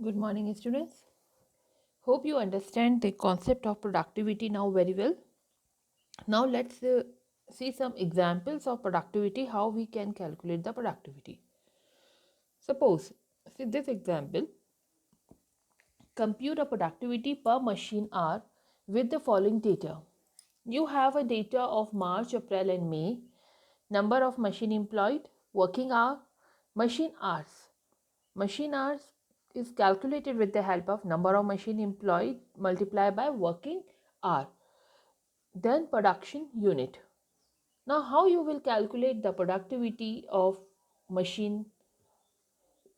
Good morning, students. Hope you understand the concept of productivity now very well. Now, let's see some examples of productivity, how we can calculate the productivity. Suppose, see this example, compute a productivity per machine hour with the following data. You have a data of March, April, and May, number of machine employed, working hour, machine hours. Machine hours is calculated with the help of number of machine employed multiplied by working hour, then production unit. Now, how you will calculate the productivity of machine?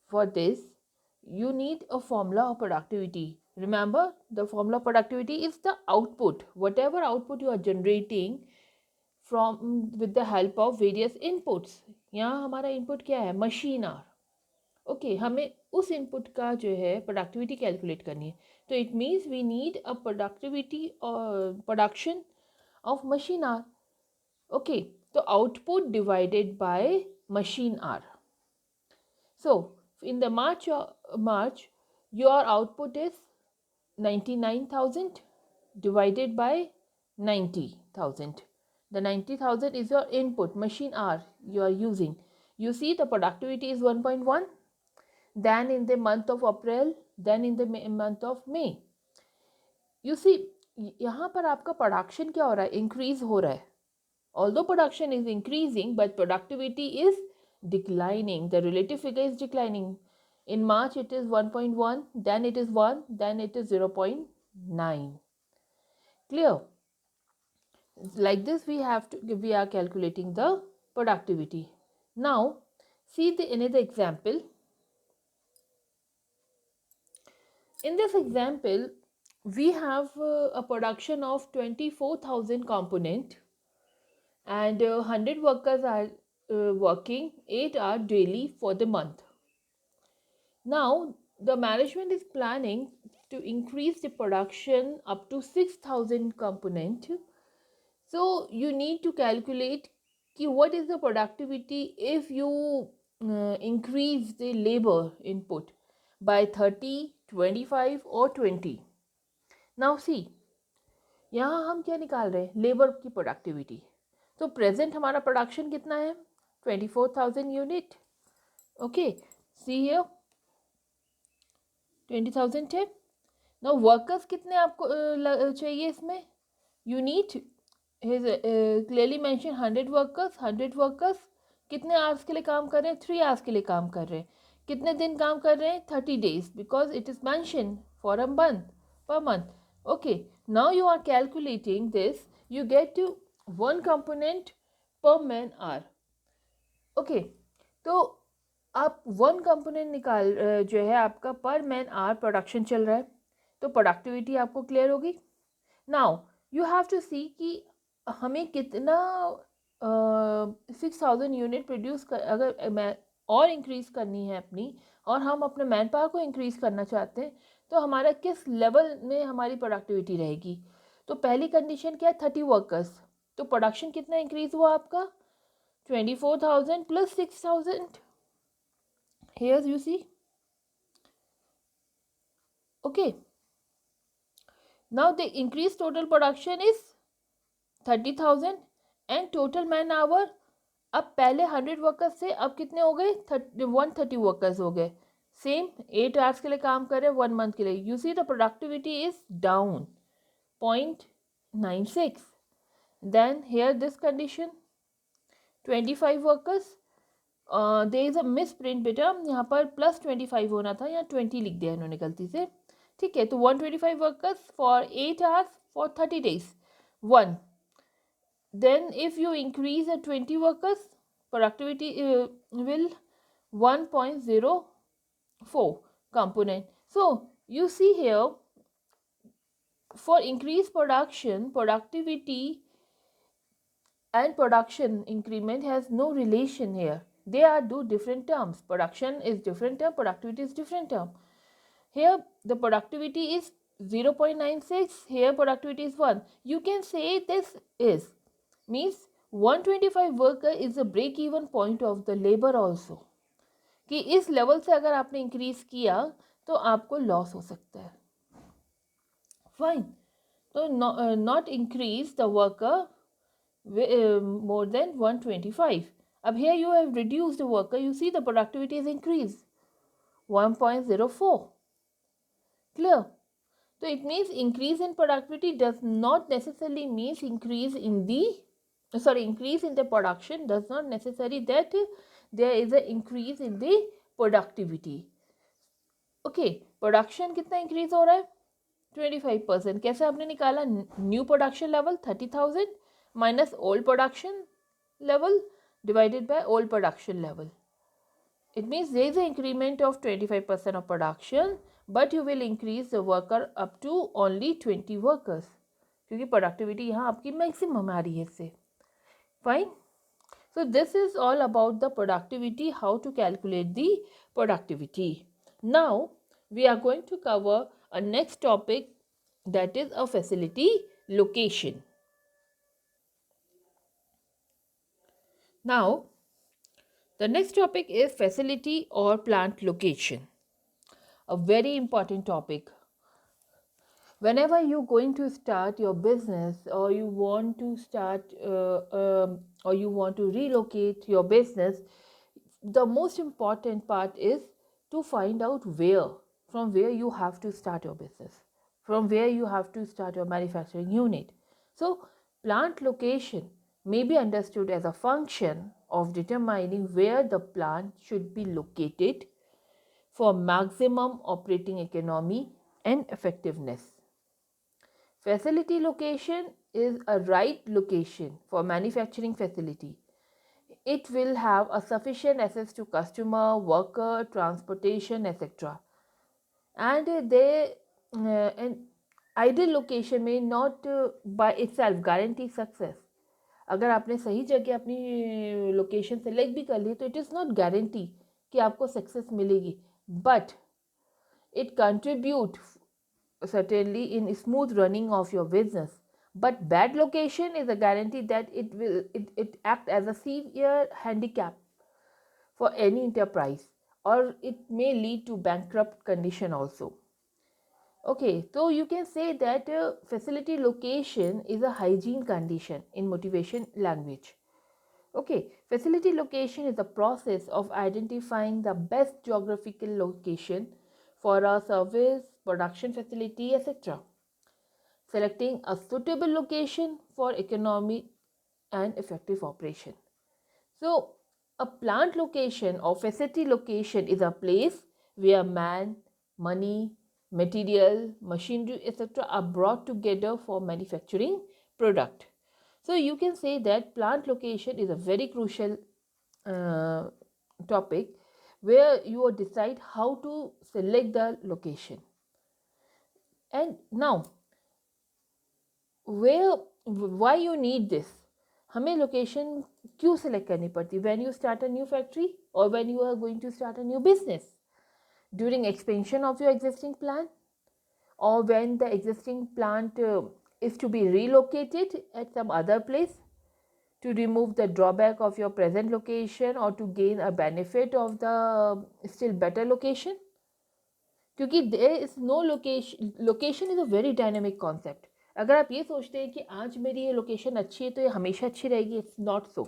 For this, you need a formula of productivity. Remember, the formula of productivity is the output, whatever output you are generating from with the help of various inputs. यहाँ हमारा input क्या है? Machine hour. Okay हमें उस input का जो है productivity calculate करनी है. तो it means we need a productivity और production of machine hour. Okay तो output divided by machine hour. So in the March your output is 99,000 divided by 90,000. The 90,000 is your input machine hour you are using. You see the productivity is 1.1. Then in the month of April, then in the month of May. You see, यहाँ पर आपका production क्या हो रहा है? Increase हो रहा है. Although production is increasing, but productivity is declining. The relative figure is declining. In March, it is 1.1, then it is 1, then it is 0.9. Clear? Like this, we are calculating the productivity. Now, see another example. In this example, we have a production of 24,000 component and 100 workers are working 8 hours daily for the month. Now, the management is planning to increase the production up to 6,000 component. So, you need to calculate what is the productivity if you increase the labor input by 30, 25 or 20. Now see यहाँ हम क्या निकाल रहे हैं? Labour की productivity. तो present हमारा production कितना है? 24,000 यूनिट. ओके सी हियर 20,000 है. नाउ वर्कर्स कितने आपको चाहिए इसमें? You need clearly mention 100 workers. 100 workers कितने आवर्स के लिए काम कर रहे हैं? 3 आवर्स के लिए काम कर रहे हैं. कितने दिन काम कर रहे हैं? 30 days because it is mention for a month per month. Okay, now you are calculating this, you get to 1 component per man hour. Okay, तो आप 1 component निकाल जो है आपका पर मैन आवर प्रोडक्शन चल रहा है. तो प्रोडक्टिविटी आपको क्लियर होगी. नाउ यू हैव टू सी कि हमें कितना 6,000 यूनिट प्रोड्यूस कर अगर मैं और इंक्रीज़ करनी है अपनी और हम अपने मैन पावर को इंक्रीज़ करना चाहते हैं तो हमारा किस लेवल में हमारी प्रोडक्टिविटी रहेगी. तो पहली कंडीशन क्या है? 30 वर्कर्स. तो प्रोडक्शन कितना इंक्रीज हुआ आपका? 24,000 plus 6,000. Here you see. Okay now the increase total production is 30,000 and total man hour अब पहले 100 वर्कर्स थे, अब कितने हो गए? 130 वर्कर्स हो गए. सेम 8 आवर्स के लिए काम कर रहे हैं 1 मंथ के लिए. You see the productivity is down 0.96. Then here this condition 25 workers. There is a misprint बेटा, यहाँ पर प्लस 25 होना था, यहाँ 20 लिख दिया इन्होंने गलती से. ठीक है, तो 125 workers for 8 hours for 30 days 1. Then if you increase at 20 workers, productivity will 1.04 component. So you see here, for increased production, productivity and production increment has no relation here. They are two different terms. Production is different term, productivity is different term. Here the productivity is 0.96, here productivity is 1. You can say this is means 125 worker is a break even point of the labour also. कि इस level से अगर आपने increase किया तो आपको loss हो सकता है. फाइन. तो not increase the worker more than 125. Up here you have reduced the worker. You see the productivity is increased 1.04. Clear? So it means increase in productivity does not necessarily means increase in the production does not necessarily that there is an increase in the productivity. Okay, production कितना increase हो रहा है? 25%. कैसे आपने निकाला? New production level 30,000 minus old production level divided by old production level. It means there is an increment of 25% of production, but you will increase the worker up to only 20 workers. क्योंकि productivity यहाँ आपकी maximum आ रही है इससे. Fine. So this is all about the productivity, how to calculate the productivity. Now we are going to cover a next topic, that is a facility location. Now the next topic is facility or plant location. A very important topic. Whenever you're going to start your business or you want to or you want to relocate your business, the most important part is to find out from where you have to start your business, from where you have to start your manufacturing unit. So plant location may be understood as a function of determining where the plant should be located for maximum operating economy and effectiveness. Facility location is a right location for manufacturing facility. It will have a sufficient access to customer, worker, transportation, etc. And an ideal location may not by itself guarantee success. अगर आपने सही जगह अपनी location select भी कर ली तो it is not guarantee कि आपको सक्सेस मिलेगी, but it contribute certainly in smooth running of your business. But bad location is a guarantee that it act as a severe handicap for any enterprise, or it may lead to bankrupt condition also. Okay, so you can say that facility location is a hygiene condition in motivation language. Okay, facility location is the process of identifying the best geographical location for a service, production facility, etc. Selecting a suitable location for economy and effective operation. So, a plant location or facility location is a place where man, money, material, machinery, etc. are brought together for manufacturing product. So, you can say that plant location is a very crucial topic where you decide how to select the location. And now, why you need this? हमें location क्यों select करनी पड़ती? When you start a new factory or when you are going to start a new business, during expansion of your existing plant, or when the existing plant is to be relocated at some other place to remove the drawback of your present location or to gain a benefit of the still better location. क्योंकि there is no location is a very dynamic concept. अगर आप ये सोचते हैं कि आज मेरी ये लोकेशन अच्छी है तो ये हमेशा अच्छी रहेगी, it's not so.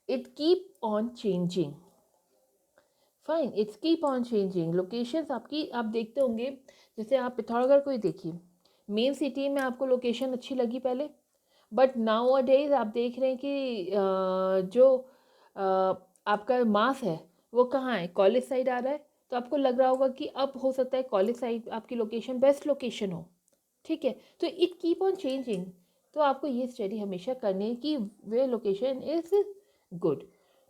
It keep on changing. Fine, it's keep on changing. Locations आपकी आप देखते होंगे, जैसे आप पिथौरागढ़ को ही देखिए, मेन सिटी में आपको लोकेशन अच्छी लगी पहले, बट नाउ अ डेज आप देख रहे हैं कि जो आपका मास है वो कहाँ है, कॉलेज साइड आ रहा है. तो आपको लग रहा होगा कि अब हो सकता है कॉलेज साइड आपकी लोकेशन बेस्ट लोकेशन हो. ठीक है, तो इट कीप ऑन चेंजिंग. तो आपको ये स्टडी हमेशा करनी है कि वे लोकेशन इज गुड,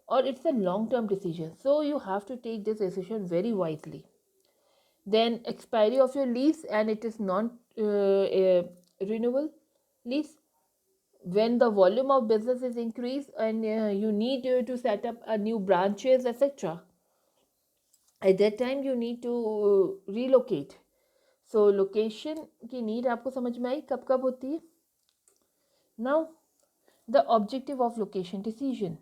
और it's a long term decision, so you have to take this decision very wisely. Then expiry of your lease and it is non renewable lease. When the volume of business is increased and you need to set up a new branches, etc. At that time you need to relocate. So location की need आपको समझ में आई कब कब होती है. Now the objective of location decision.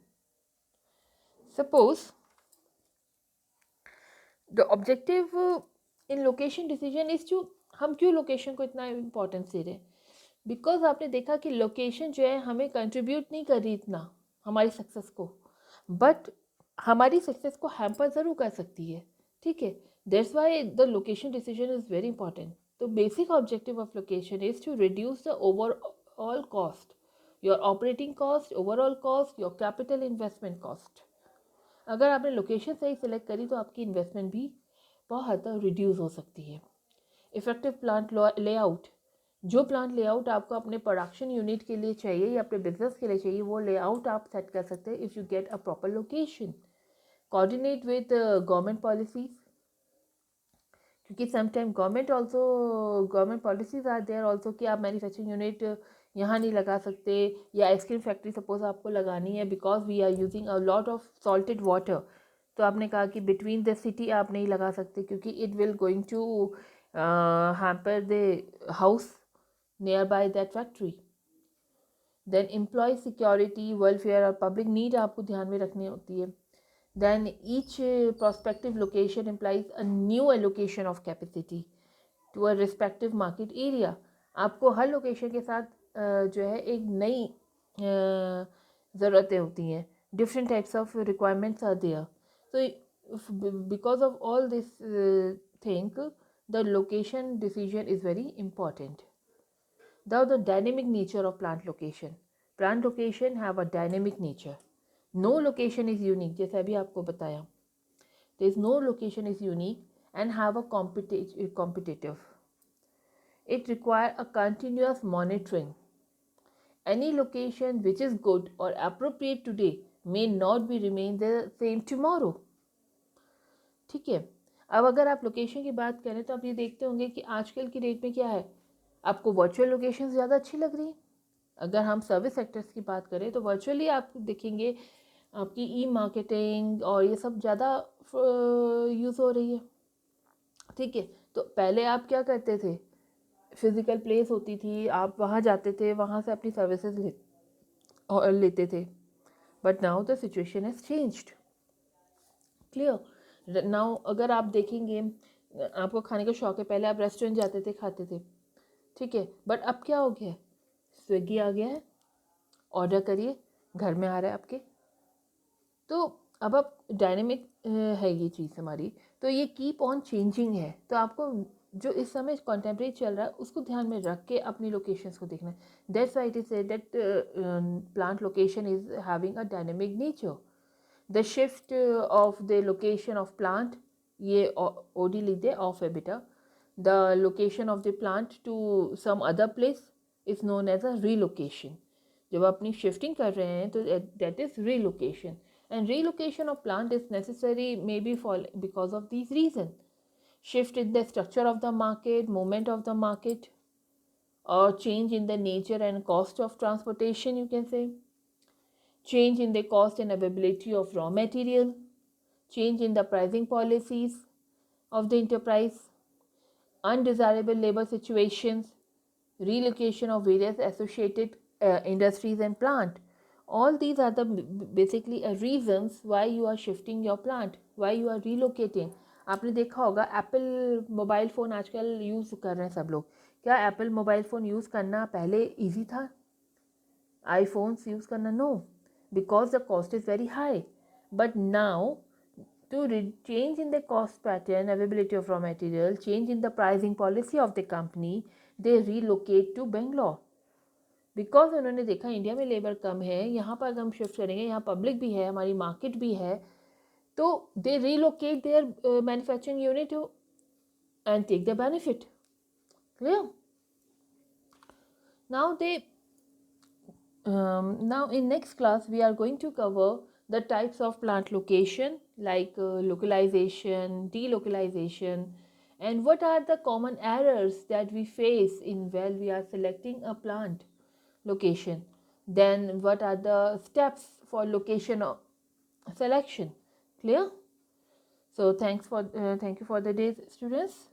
Suppose the objective in location decision is to, हम क्यों लोकेशन को इतना इम्पोर्टेंस दे रहे हैं? बिकॉज आपने देखा कि लोकेशन जो है हमें कंट्रीब्यूट नहीं कर रही इतना हमारी सक्सेस को, बट हमारी सक्सेस को हैम्पर ज़रूर कर सकती है, ठीक है। That's why the location decision is very important. तो basic objective of location is to reduce the overall cost, your operating cost, overall cost, your capital investment cost. अगर आपने लोकेशन सही सेलेक्ट करी तो आपकी इन्वेस्टमेंट भी बहुत हद तक रिड्यूस हो सकती है। इफेक्टिव प्लांट लेआउट, जो प्लांट लेआउट आपको अपने प्रोडक्शन यूनिट के लिए चाहिए या अपने बिजनेस के लिए चाहिए, वो लेआउट आप सेट कर सकते हैं if you get a proper location. Coordinate with government policies, क्योंकि sometime government policies are there also कि आप मैन्युफैक्चरिंग यूनिट यहाँ नहीं लगा सकते, या आइसक्रीम फैक्ट्री सपोज आपको लगानी है because we are using a lot of salted water, तो आपने कहा कि बिटवीन द सिटी आप नहीं लगा सकते क्योंकि it will going to hamper the house nearby that factory. Then employ security, welfare और पब्लिक नीड आपको ध्यान में रखनी होती है। Then each prospective location implies a new allocation of capacity to a respective market area. आपको हर location के साथ जो है एक नई ज़रूरतें होती हैं, different types of requirements are there. So because of all this thing, the location decision is very important. Now the dynamic nature of plant location. Plant location have a dynamic nature. No location is unique, जैसे अभी आपको बताया, there is no location is unique and have a competitive. It require a continuous monitoring. Any location which is good or appropriate today may not be remain the same tomorrow. ठीक है। अब अगर आप location की बात करें तो आप ये देखते होंगे कि आजकल की डेट में क्या है, आपको वर्चुअल लोकेशन ज़्यादा अच्छी लग रही है। अगर हम सर्विस सेक्टर्स की बात करें तो वर्चुअली आप देखेंगे आपकी ई मार्केटिंग और ये सब ज़्यादा यूज़ हो रही है, ठीक है। तो पहले आप क्या करते थे, फिज़िकल प्लेस होती थी, आप वहाँ जाते थे, वहाँ से अपनी सर्विसेज लेते थे, but now the situation has changed, clear. Now अगर आप देखेंगे, आपको खाने का शौक है, पहले आप रेस्टोरेंट जाते थे, खाते थे, ठीक है, बट अब क्या हो गया है, स्विगी आ गया है, ऑर्डर करिए घर में आ रहा है आपके। तो अब आप डायनेमिक है ये चीज़ हमारी, तो ये कीप ऑन चेंजिंग है। तो आपको जो इस समय कंटेम्प्रेरी चल रहा है उसको ध्यान में रख के अपनी लोकेशंस को देखना है। That's why it is said that plant location is having a dynamic nature. The shift of the location of plant, ये ओडी लिख दे, ऑफ है बेटा। The location of the plant to some other place is known as a relocation. जब आप अपनी shifting कर रहे हैं तो that is relocation, and relocation of plant is necessary maybe for because of these reasons: shift in the structure of the market, movement of the market, or change in the nature and cost of transportation, you can say, change in the cost and availability of raw material, change in the pricing policies of the enterprise, undesirable labor situations, relocation of various associated industries and plant. All these are the basically reasons why you are shifting your plant, why you are relocating. आपने देखा होगा Apple mobile phone आजकल use कर रहे हैं सब लोग। क्या एप्पल मोबाइल फ़ोन यूज़ करना पहले इजी था, आईफोन्स यूज़ करना? No, because the cost is very high. But now to change in the cost pattern, availability of raw material, change in the pricing policy of the company, they relocate to Bangalore. Because उन्होंने देखा India में labour कम है, यहाँ पर हम shift करेंगे, यहाँ public भी है, हमारी मार्केट भी है, तो they relocate their manufacturing unit and take the benefit, clear. Now they now in next class we are going to cover the types of plant location, like localization, delocalization, and what are the common errors that we face in while we are selecting a plant location. Then what are the steps for location selection, clear. So thank you for the day, students.